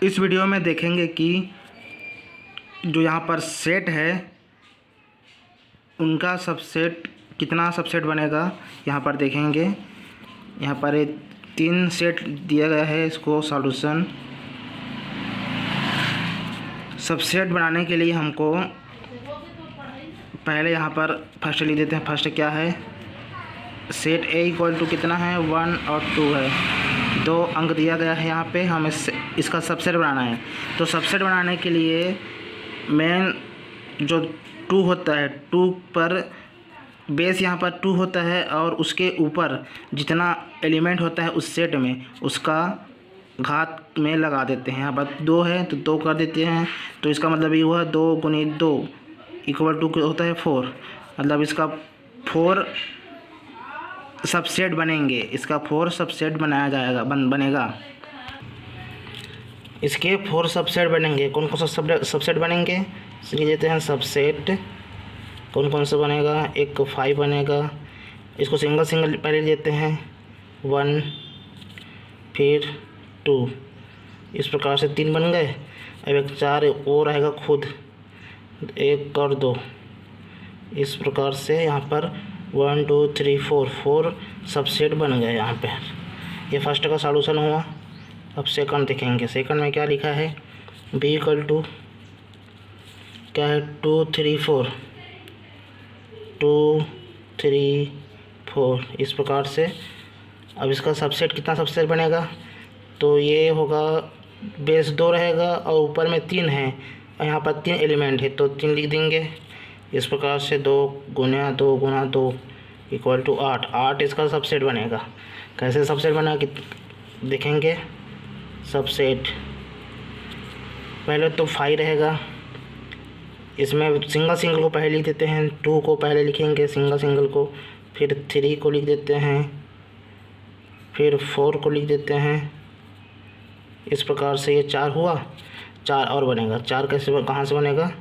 इस वीडियो में देखेंगे कि जो यहाँ पर सेट है उनका सबसेट कितना सबसेट बनेगा। यहाँ पर देखेंगे, यहाँ पर 3 सेट दिया गया है। इसको सॉल्यूशन सबसेट बनाने के लिए हमको पहले यहाँ पर फर्स्ट लिख देते हैं। फर्स्ट क्या है, सेट ए इक्वल टू कितना है 1 और 2 है, 2 अंक दिया गया है। यहाँ पे हमें इसका सबसेट बनाना है। तो सबसेट बनाने के लिए मेन जो 2 होता है, 2 पर बेस यहाँ पर 2 होता है और उसके ऊपर जितना एलिमेंट होता है उस सेट में उसका घात में लगा देते हैं। यहाँ पर 2 है तो 2 कर देते हैं। तो इसका मतलब ये हुआ 2 गुणित 2 इक्वल टू होता है 4। मतलब इसका 4 सबसेट बनेंगे। इसका 4 सबसेट बनाया जाएगा, बनेगा। इसके 4 सबसेट बनेंगे। कौन कौन सा सबसेट बनेंगे लिख देते हैं। सबसेट कौन कौन सा बनेगा, एक 5 बनेगा। इसको सिंगल सिंगल पहले लेते हैं, 1 फिर 2, इस प्रकार से 3 बन गए। अब एक 4 और आएगा खुद, 1 और 2, इस प्रकार से यहाँ पर 1 2 3 4 सबसेट बन गए। यहाँ पे ये फर्स्ट का सॉल्यूशन हुआ। अब सेकंड देखेंगे। सेकंड में क्या लिखा है, बी इक्वल टू क्या है 2 3 4 2 3 4, इस प्रकार से। अब इसका सबसेट कितना सबसेट बनेगा, तो ये होगा बेस 2 रहेगा और ऊपर में 3 है और यहाँ पर 3 एलिमेंट है तो 3 लिख देंगे। इस प्रकार से 2 गुना 2 गुना 2 इक्वल टू 8 इसका सबसेट बनेगा। कैसे सबसेट बना कि देखेंगे। सबसेट पहले तो 5 रहेगा, इसमें सिंगल सिंगल को पहले लिख देते हैं। 2 को पहले लिखेंगे सिंगल सिंगल को, फिर 3 को लिख देते हैं, फिर 4 को लिख देते हैं। इस प्रकार से ये 4 हुआ। 4 और बनेगा। 4 कैसे कहाँ से बनेगा,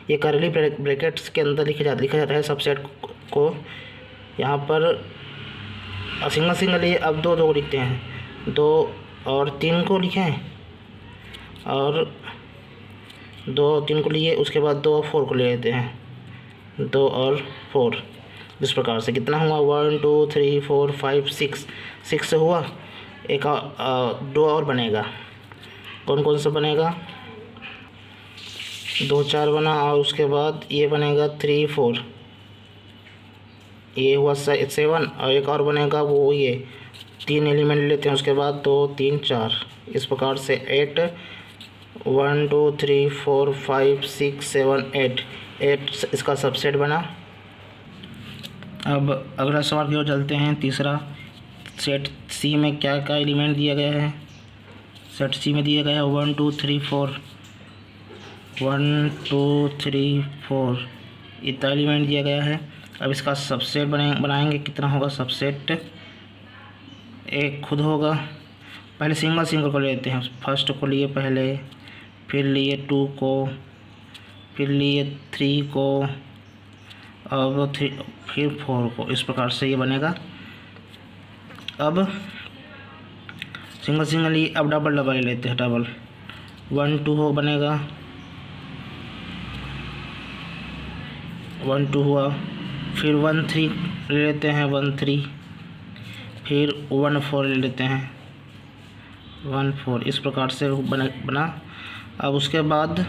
ये करली ब्रैकेट्स के अंदर लिखा जाता है सबसेट को। यहाँ पर सिंगल सिंगल ये अब 2 2 लिखते हैं, 2 और 3 को लिखें और 2 और 3 को लिए, उसके बाद 2 और 4 को ले लेते हैं, 2 और 4। इस प्रकार से कितना हुआ 1 2 3 4 5 6 हुआ। एक 2 और बनेगा। कौन कौन सा बनेगा, 2 4 बना और उसके बाद ये बनेगा 3 4, ये हुआ 7 और एक और बनेगा वो ये 3 एलिमेंट लेते हैं, उसके बाद 2 3 4, इस प्रकार से 8 1 2 3 4 5 6 7 8 इसका सबसेट बना। अब अगला सवाल की ओर चलते हैं। तीसरा, सेट सी में क्या क्या एलिमेंट दिया गया है। सेट सी में दिया गया है 1 2 3 4 1 2 3 4 इतना एलिमेंट दिया गया है। अब इसका सबसेट बनाएंगे। कितना होगा सबसेट, एक खुद होगा। पहले सिंगल सिंगल को लेते हैं। फर्स्ट को लिए पहले, फिर लिए 2 को, फिर लिए 3 को, अब फिर 4 को। इस प्रकार से ये बनेगा। अब सिंगल सिंगल लिए, अब डबल डबल लेते हैं। डबल 1 2 हो बनेगा, 1 2 हुआ। फिर 1 3 ले लेते हैं, 1 3, फिर 1 4 ले लेते हैं, 1 4। इस प्रकार से बना। अब उसके बाद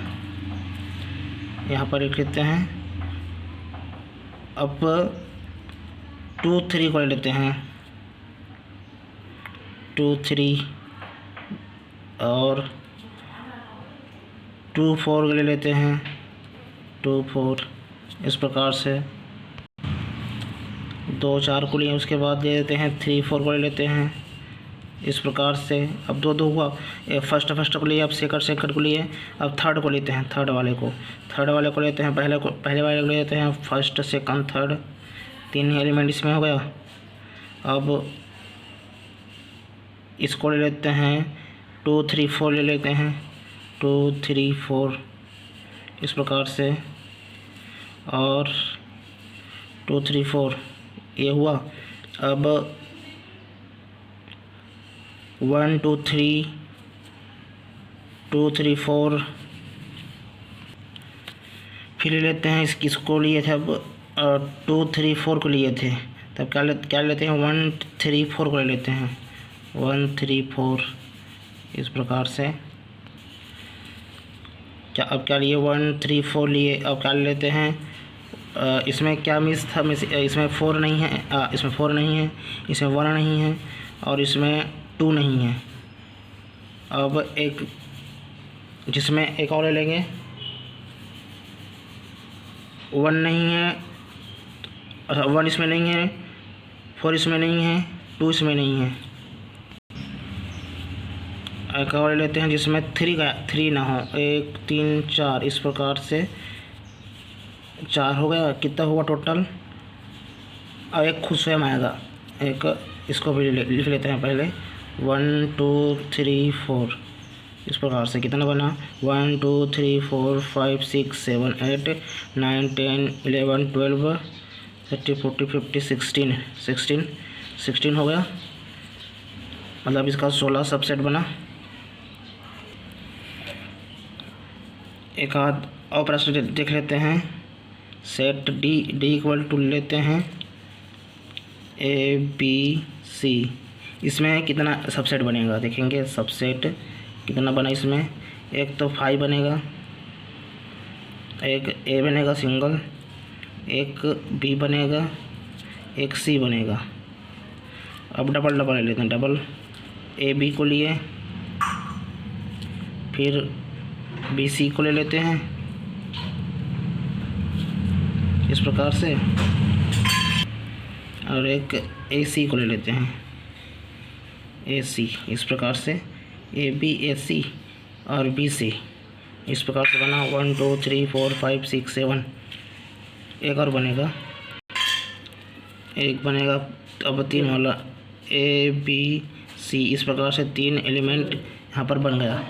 यहाँ पर लिख लेते हैं। अब 2 3 को ले लेते हैं, 2 3 और 2 4 ले लेते हैं, 2 4। इस प्रकार से 2 4 को लिए, उसके बाद ले लेते हैं 3 4 को ले लेते हैं। इस प्रकार से अब 2 2 हुआ। फर्स्ट को लिए, अब सेकंड को लिए, अब थर्ड को लेते हैं। थर्ड वाले को लेते हैं। पहले वाले को ले लेते हैं, फर्स्ट सेकंड थर्ड, 3 एलिमेंट इसमें हो गया। अब इसको ले लेते हैं, 2 3 4 ले लेते हैं, 2 3 4 इस प्रकार से, और 2 3 4 ये हुआ। अब 1 2 3 2 3 4, फिर ले लेते हैं इसको लिए थे अब 2 3 4 को लिए थे, तब क्या लेते हैं 1 3 4 को ले लेते हैं 1 3 4 इस प्रकार से। अब क्या लिए 1 3 4 लिए, अब क्या लेते हैं इसमें क्या मिस था, इसमें 4 नहीं है, इसमें 4 नहीं है, इसमें 1 नहीं है और इसमें 2 नहीं है। अब एक जिसमें एक और ले लेंगे, 1 नहीं है, 1 इसमें नहीं है, 4 इसमें नहीं है, 2 इसमें नहीं है। एक और ले लेते हैं जिसमें 3 ना हो, 1 3 4 इस प्रकार से 4 हो गया। कितना हुआ टोटल? अब एक खुद स्वयं आएगा, एक इसको भी लिख लेते हैं पहले 1 2 3 4 इस प्रकार से। कितना बना 1 2 3 4 5 6 7 8 9 10 11 12 13 14 15 16 हो गया। मतलब इसका 16 सबसेट बना। एक आध और प्रश्न देख लेते हैं। सेट डी इक्वल टू लेते हैं ABC, इसमें कितना सबसेट बनेगा देखेंगे। सबसेट कितना बना इसमें, एक तो 5 बनेगा, एक A बनेगा सिंगल, एक B बनेगा, एक C बनेगा। अब डबल ले लेते हैं, डबल AB को लिए, फिर BC को ले लेते हैं इस प्रकार से, और एक AC को ले लेते हैं AC इस प्रकार से। AB AC और BC इस प्रकार से बना 1 2 3 4 5 6 7। एक और बनेगा, एक बनेगा अब 3 वाला ABC इस प्रकार से 3 एलिमेंट यहाँ पर बन गया।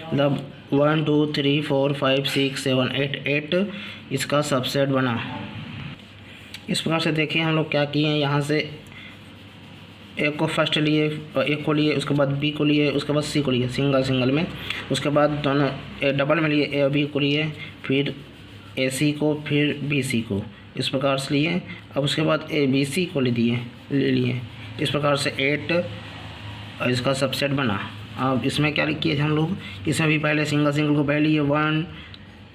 मतलब 1 2 3 4 5 6 7 8 इसका सबसेट बना। इस प्रकार से देखिए हम लोग क्या किए हैं, यहाँ से एक को फर्स्ट लिए, एक को लिए, उसके बाद B को लिए, उसके बाद C को लिए सिंगल में, उसके बाद दोनों डबल में लिए A और B को लिए, फिर AC को, फिर BC को इस प्रकार से लिए। अब उसके बाद ABC को ले लिए इस प्रकार से 8 इसका सबसेट बना। अब इसमें क्या किए थे हम लोग, इसमें भी पहले सिंगल को पहले लिए 1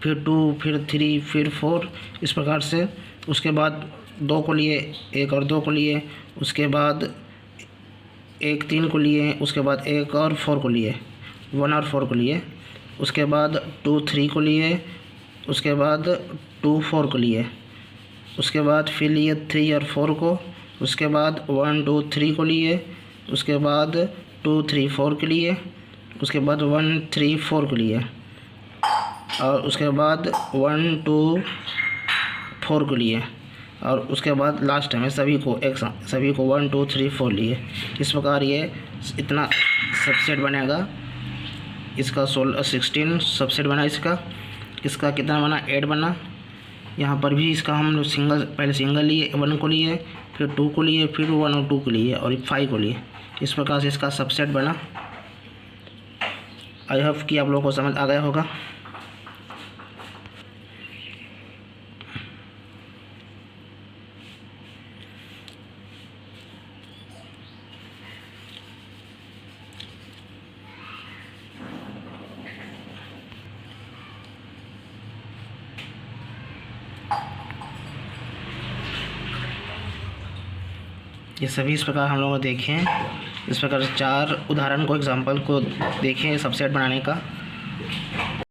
फिर 2 फिर 3 फिर 4 इस प्रकार से। उसके बाद 2 को लिए, 1 और 2 को लिए, उसके बाद 1 3 को लिए, उसके बाद 1 और 4 को लिए, 1 और 4 को लिए, उसके बाद 2 3 को लिए, उसके बाद 2 4 को लिए, उसके बाद फिर लिए 3 और 4 को, उसके बाद 1 2 3 को लिए, उसके बाद 2 3 4 के लिए, उसके बाद 1 3 4 को लिए, और उसके बाद 1 2 4 को लिए, और उसके बाद लास्ट में सभी को 1 2 3 4 लिए। इस प्रकार ये इतना सबसेट बनेगा। इसका 16 सबसेट बना। इसका कितना बना 8 बना। यहाँ पर भी इसका हम लोग पहले सिंगल लिए, 1 को लिए, फिर 2 को लिए, फिर 1 और 2 को लिए, और 5 को लिए। इस प्रकार से इसका सबसेट बना। आई होप कि आप लोगों को समझ आ गया होगा। ये सभी इस प्रकार हम लोग देखें। इस प्रकार 4 उदाहरण को एग्जांपल को देखें सबसेट बनाने का।